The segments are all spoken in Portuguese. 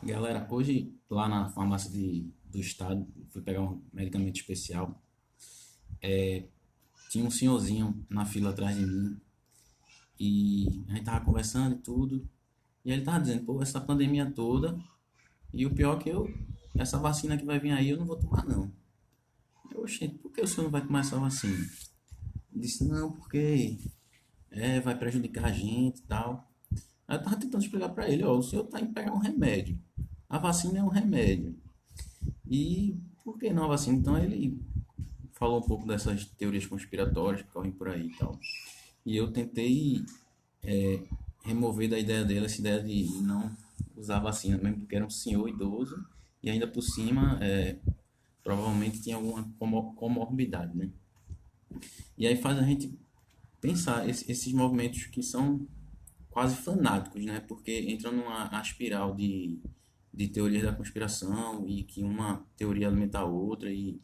Galera, hoje lá na farmácia do estado, fui pegar um medicamento especial. Tinha um senhorzinho na fila atrás de mim e a gente tava conversando e tudo. E ele tava dizendo, pô, essa pandemia toda, e o pior é que essa vacina que vai vir aí eu não vou tomar não. Eu, gente, por que o senhor não vai tomar essa vacina? Ele disse, não, porque vai prejudicar a gente e tal. Aí eu tava tentando explicar pra ele, ó, o senhor tá indo pegar um remédio. A vacina é um remédio. E por que não a vacina? Então ele falou um pouco dessas teorias conspiratórias que correm por aí e tal. E eu tentei remover da ideia dele essa ideia de não usar vacina, mesmo porque era um senhor idoso e ainda por cima provavelmente tinha alguma comorbidade, né? E aí faz a gente pensar esses movimentos que são quase fanáticos, né? Porque entram numa espiral de teorias da conspiração e que uma teoria alimenta a outra e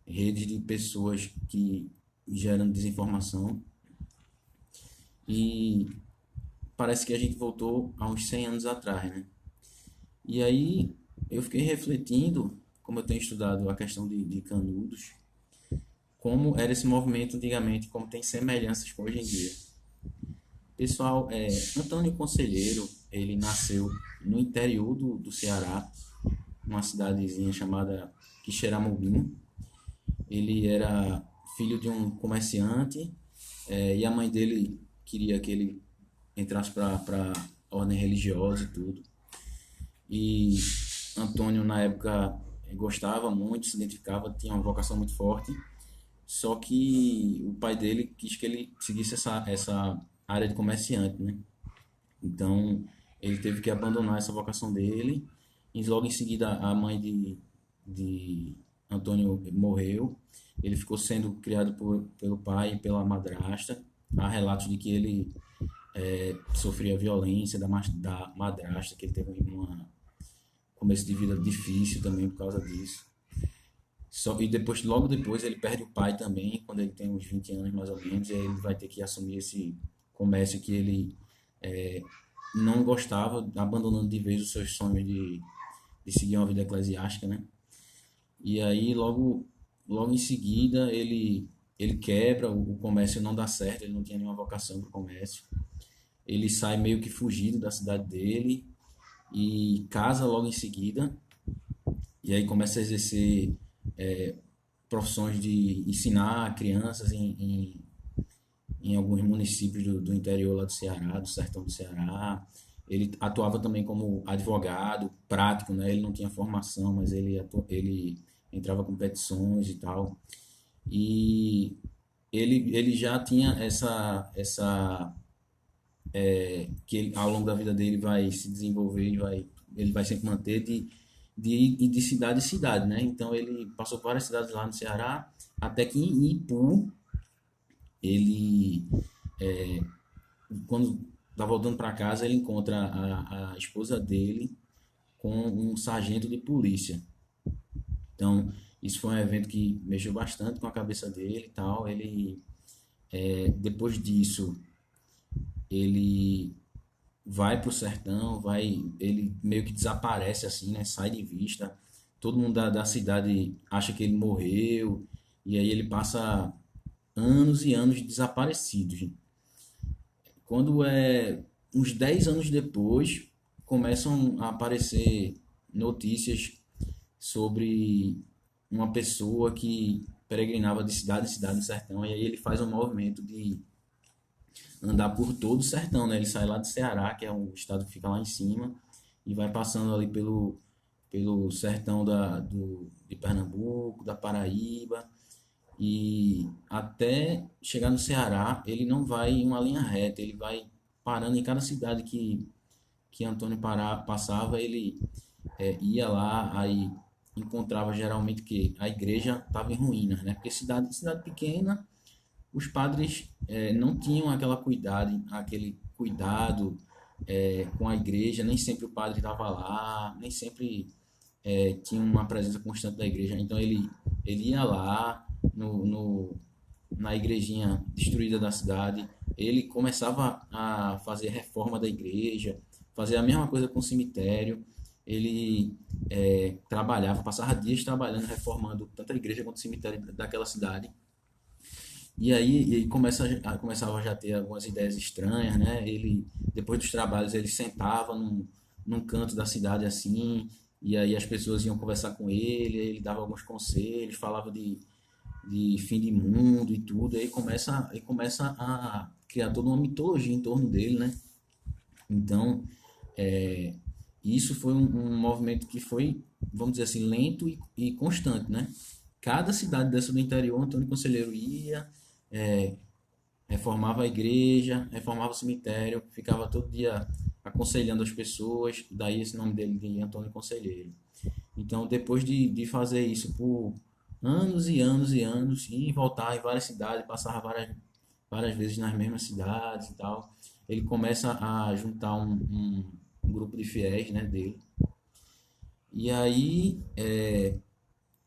redes de pessoas que geram desinformação. E parece que a gente voltou a uns 100 anos atrás, né? E aí eu fiquei refletindo, como eu tenho estudado a questão de Canudos, como era esse movimento antigamente, como tem semelhanças com hoje em dia. Pessoal, Antônio Conselheiro, ele nasceu no interior do Ceará, numa cidadezinha chamada Quixeramobim. Ele era filho de um comerciante, e a mãe dele queria que ele entrasse para a ordem religiosa e tudo. E Antônio, na época, gostava muito, se identificava, tinha uma vocação muito forte. Só que o pai dele quis que ele seguisse essa área de comerciante, né? Então, ele teve que abandonar essa vocação dele. E logo em seguida, a mãe de Antônio morreu. Ele ficou sendo criado pelo pai e pela madrasta. Há relatos de que ele sofria violência da madrasta, que ele teve um começo de vida difícil também por causa disso. E depois, logo depois, ele perde o pai também, quando ele tem uns 20 anos mais ou menos, e aí ele vai ter que assumir esse comércio que ele não gostava, abandonando de vez os seus sonhos de seguir uma vida eclesiástica, né? E aí, logo em seguida, ele quebra, o comércio não dá certo, ele não tinha nenhuma vocação para o comércio. Ele sai meio que fugido da cidade dele e casa logo em seguida, e aí começa a exercer profissões de ensinar crianças em alguns municípios do interior lá do Ceará, do sertão do Ceará. Ele atuava também como advogado prático, né? Ele não tinha formação, mas ele entrava com petições e tal. E ele já tinha que ele, ao longo da vida dele vai se desenvolver, ele vai sempre manter de cidade em cidade, né? Então ele passou por várias cidades lá no Ceará, até que em Ipu, ele, quando tá voltando para casa, ele encontra a esposa dele com um sargento de polícia. Então, isso foi um evento que mexeu bastante com a cabeça dele e tal. Depois disso, ele vai pro sertão, ele meio que desaparece assim, né? Sai de vista. Todo mundo da cidade acha que ele morreu, e aí ele passa anos e anos desaparecido. Quando uns 10 anos depois, começam a aparecer notícias sobre uma pessoa que peregrinava de cidade em cidade no sertão, e aí ele faz um movimento de andar por todo o sertão, né? Ele sai lá do Ceará, que é um estado que fica lá em cima, e vai passando ali pelo sertão de Pernambuco, da Paraíba, e até chegar no Ceará, ele não vai em uma linha reta, ele vai parando em cada cidade que Antônio passava, ele ia lá, aí encontrava geralmente que a igreja estava em ruínas, né? Porque cidade pequena, os padres não tinham aquele cuidado com a igreja, nem sempre o padre estava lá, nem sempre tinha uma presença constante da igreja. Então ele ia lá na igrejinha destruída da cidade, ele começava a fazer reforma da igreja, fazer a mesma coisa com o cemitério, ele trabalhava, passava dias trabalhando, reformando tanto a igreja quanto o cemitério daquela cidade. E aí começava já a ter algumas ideias estranhas, né? Ele, depois dos trabalhos, ele sentava num canto da cidade assim, e aí as pessoas iam conversar com ele dava alguns conselhos, falava de fim de mundo e tudo, aí começa a criar toda uma mitologia em torno dele, né? Então, é, isso foi um movimento que foi, vamos dizer assim, lento e constante, né? Cada cidade dessa do interior, Antônio Conselheiro ia, é, reformava a igreja, reformava o cemitério, ficava todo dia aconselhando as pessoas, daí esse nome dele de Antônio Conselheiro. Então, depois de fazer isso por anos e anos e anos, e voltar em várias cidades, passava várias vezes nas mesmas cidades e tal, ele começa a juntar um grupo de fiéis, né, dele. E aí,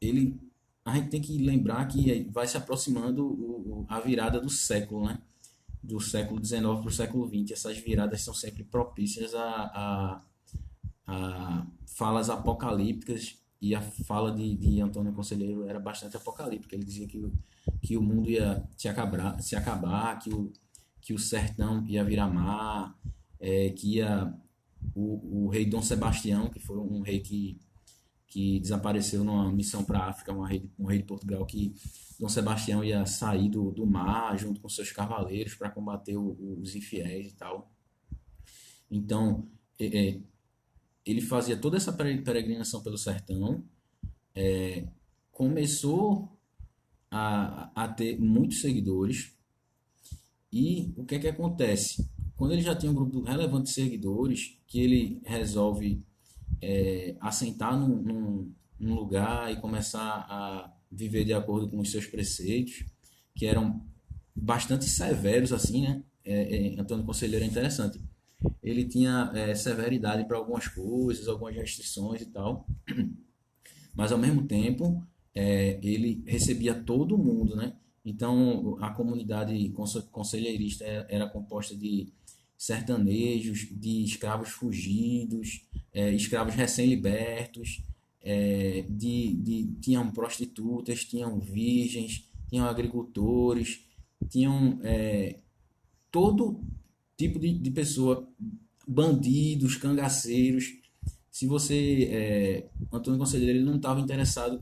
ele, a gente tem que lembrar que vai se aproximando a virada do século, né? Do século XIX para o século XX. Essas viradas são sempre propícias a falas apocalípticas, e a fala de Antônio Conselheiro era bastante apocalíptica. Ele dizia que o mundo ia se acabar, que o sertão ia virar mar, que o rei Dom Sebastião, que foi um rei que desapareceu numa missão para a África, um rei de Portugal, que Dom Sebastião ia sair do mar junto com seus cavaleiros para combater os infiéis e tal. Então, ele fazia toda essa peregrinação pelo sertão, começou a ter muitos seguidores, e o que é que acontece? Quando ele já tinha um grupo relevante de seguidores, que ele resolve assentar num lugar e começar a viver de acordo com os seus preceitos, que eram bastante severos, assim, né? Antônio Conselheiro é interessante. Ele tinha severidade para algumas coisas, algumas restrições e tal, mas ao mesmo tempo ele recebia todo mundo, né? Então a comunidade conselheirista era composta de sertanejos, de escravos fugidos, escravos recém-libertos, tinham prostitutas, tinham virgens, tinham agricultores, tinham todo tipo de pessoa, bandidos, cangaceiros. Se você, Antônio Conselheiro, ele não estava interessado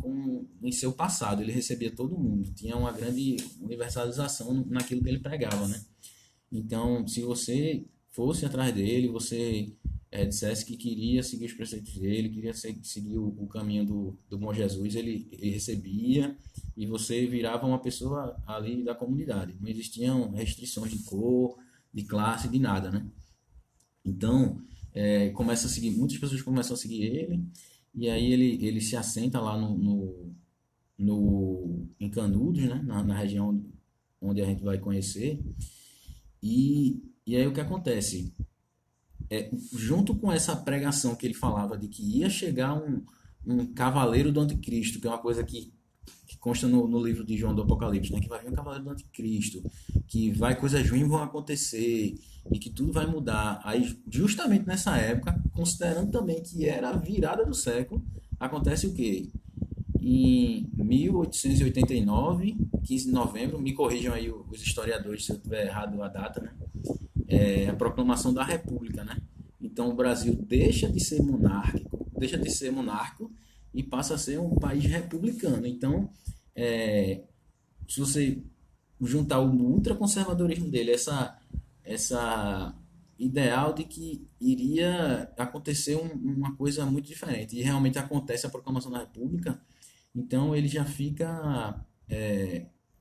em seu passado, ele recebia todo mundo, tinha uma grande universalização naquilo que ele pregava, né? Então, se você fosse atrás dele, você dissesse que queria seguir os preceitos dele, queria seguir o caminho do bom Jesus, ele recebia, e você virava uma pessoa ali da comunidade. Não existiam restrições de cor, de classe, de nada, né? Então, começa a seguir, muitas pessoas começam a seguir ele, e aí ele se assenta lá em Canudos, né? Na região onde a gente vai conhecer. E aí o que acontece? Junto com essa pregação que ele falava de que ia chegar um cavaleiro do anticristo, que é uma coisa que consta no livro de João do Apocalipse, né? Que vai vir um cavaleiro do anticristo, que coisas ruins vão acontecer e que tudo vai mudar. Aí, justamente nessa época, considerando também que era a virada do século, acontece o quê? Em 1889, 15 de novembro, me corrijam aí os historiadores se eu estiver errado a data, né? A proclamação da República, né? Então o Brasil deixa de ser monárquico e passa a ser um país republicano. Então, se você juntar o ultraconservadorismo dele, essa ideal de que iria acontecer uma coisa muito diferente, e realmente acontece a proclamação da República, então ele já fica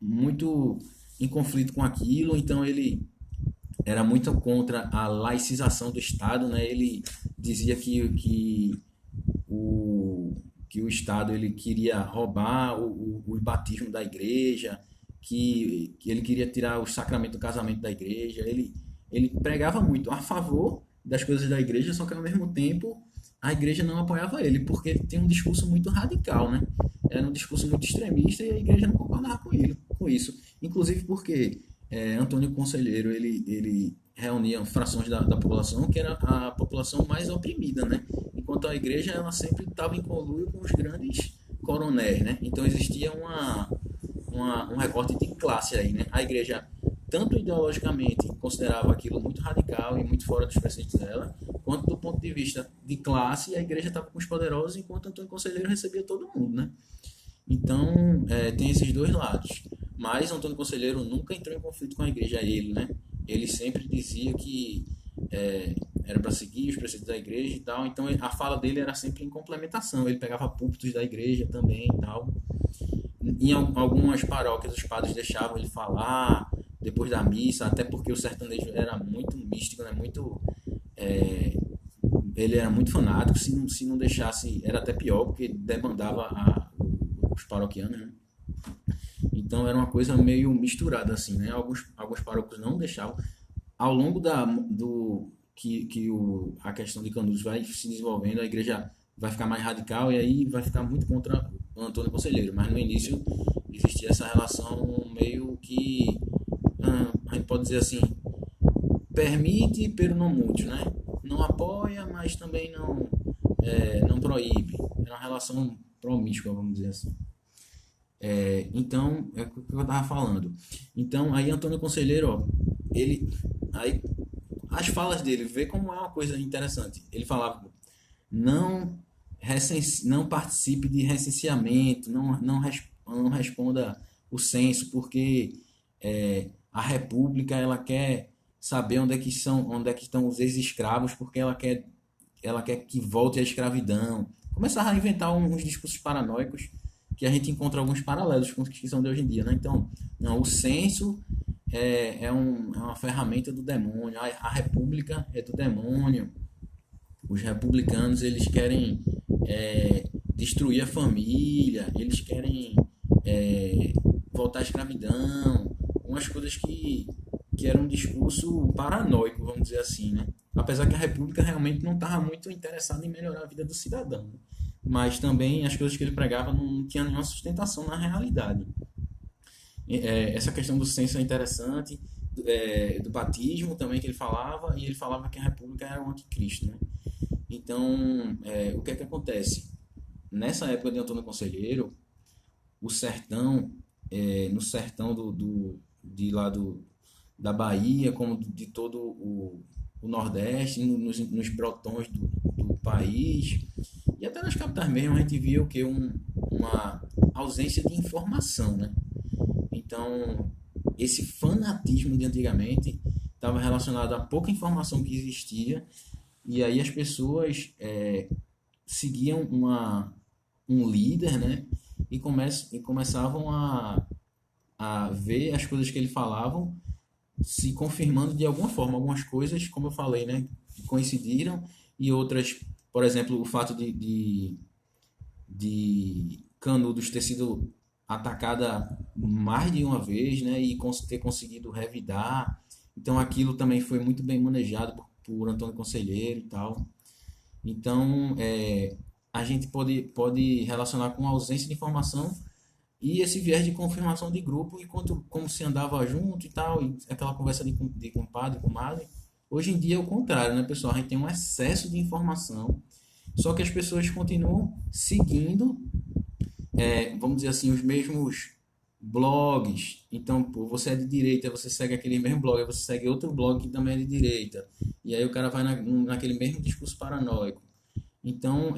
muito em conflito com aquilo. Então ele era muito contra a laicização do Estado, né? Ele dizia o, que o Estado ele queria roubar o batismo da igreja, que ele queria tirar o sacramento do casamento da igreja. Ele pregava muito a favor das coisas da igreja, só que ao mesmo tempo a igreja não apoiava ele, porque ele tem um discurso muito radical, né? Era um discurso muito extremista, e a igreja não concordava com isso. Inclusive porque Antônio Conselheiro ele reunia frações da população que era a população mais oprimida, né? Enquanto enquanto a igreja ela sempre estava em conluio com os grandes coronéis, né? Então existia um recorte de classe aí, né? A igreja, tanto ideologicamente, considerava aquilo muito radical e muito fora dos preceitos dela, quanto do ponto de vista de classe, a igreja estava com os poderosos, enquanto Antônio Conselheiro recebia todo mundo, né? Então, tem esses dois lados. Mas Antônio Conselheiro nunca entrou em conflito com a igreja, ele, né? Ele sempre dizia que era para seguir os preceitos da igreja e tal. Então, a fala dele era sempre em complementação. Ele pegava púlpitos da igreja também e tal. Em algumas paróquias, os padres deixavam ele falar depois da missa, até porque o sertanejo era muito místico, né? Ele era muito fanático. Se não deixasse, era até pior, porque demandava os paroquianos, né? Então era uma coisa meio misturada assim, né? Alguns paróquios não deixavam. Ao longo a questão de Canudos vai se desenvolvendo, a igreja vai ficar mais radical e aí vai ficar muito contra o Antônio Conselheiro. Mas no início existia essa relação meio que, a gente pode dizer assim, permite, pero não muito, né? Não apoia, mas também não proíbe. É uma relação promíscua, vamos dizer assim. Então, é o que eu estava falando. Então, aí Antônio Conselheiro, ó, aí, as falas dele, vê como é uma coisa interessante. Ele falava, não, não participe de recenseamento, não responda o censo, porque a República ela quer saber onde é que estão os ex-escravos, porque ela quer que volte à escravidão. Começava a inventar uns discursos paranoicos que a gente encontra alguns paralelos com os que são de hoje em dia, né? Então, não, o censo é uma ferramenta do demônio, a república é do demônio, os republicanos eles querem destruir a família, eles querem voltar à escravidão, umas coisas que era um discurso paranoico, vamos dizer assim, né? Apesar que a república realmente não estava muito interessada em melhorar a vida do cidadão, né? Mas também as coisas que ele pregava não tinham nenhuma sustentação na realidade. Essa questão do censo é interessante, do batismo também que ele falava, e ele falava que a república era o anticristo, né? Então, o que é que acontece? Nessa época de Antônio Conselheiro, o sertão, no sertão de lá da Bahia, como de todo o Nordeste, nos brotões do país, e até nas capitais mesmo, a gente via o que? Uma ausência de informação, né? Então, esse fanatismo de antigamente estava relacionado a pouca informação que existia, e aí as pessoas seguiam um líder, né? E começavam a ver as coisas que ele falavam se confirmando de alguma forma. Algumas coisas, como eu falei, né? Coincidiram, e outras, por exemplo, o fato de Canudos ter sido atacada mais de uma vez, né, e ter conseguido revidar. Então aquilo também foi muito bem manejado por Antônio Conselheiro e tal. Então a gente pode relacionar com a ausência de informação e esse viés de confirmação de grupo, enquanto como se andava junto e tal, e aquela conversa de compadre, comadre. Hoje em dia é o contrário, né, pessoal? A gente tem um excesso de informação, só que as pessoas continuam seguindo, vamos dizer assim, os mesmos blogs. Então, pô, você é de direita, você segue aquele mesmo blog, aí você segue outro blog que também é de direita, e aí o cara vai naquele mesmo discurso paranoico. Então,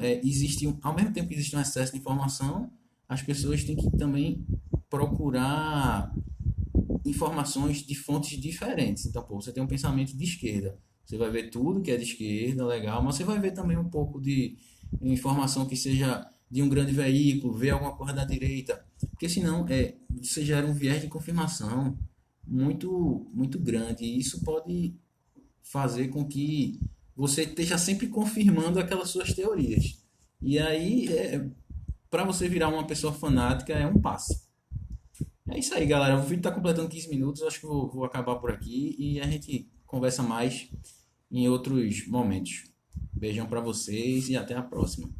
ao mesmo tempo que existe um excesso de informação, as pessoas têm que também procurar informações de fontes diferentes. Então, pô, você tem um pensamento de esquerda, você vai ver tudo que é de esquerda, legal, mas você vai ver também um pouco de informação que seja de um grande veículo, ver alguma coisa da direita, porque senão você gera um viés de confirmação muito, muito grande, e isso pode fazer com que você esteja sempre confirmando aquelas suas teorias. E aí, para você virar uma pessoa fanática, é um passo. É isso aí, galera. O vídeo está completando 15 minutos. Acho que vou acabar por aqui e a gente conversa mais em outros momentos. Beijão para vocês e até a próxima.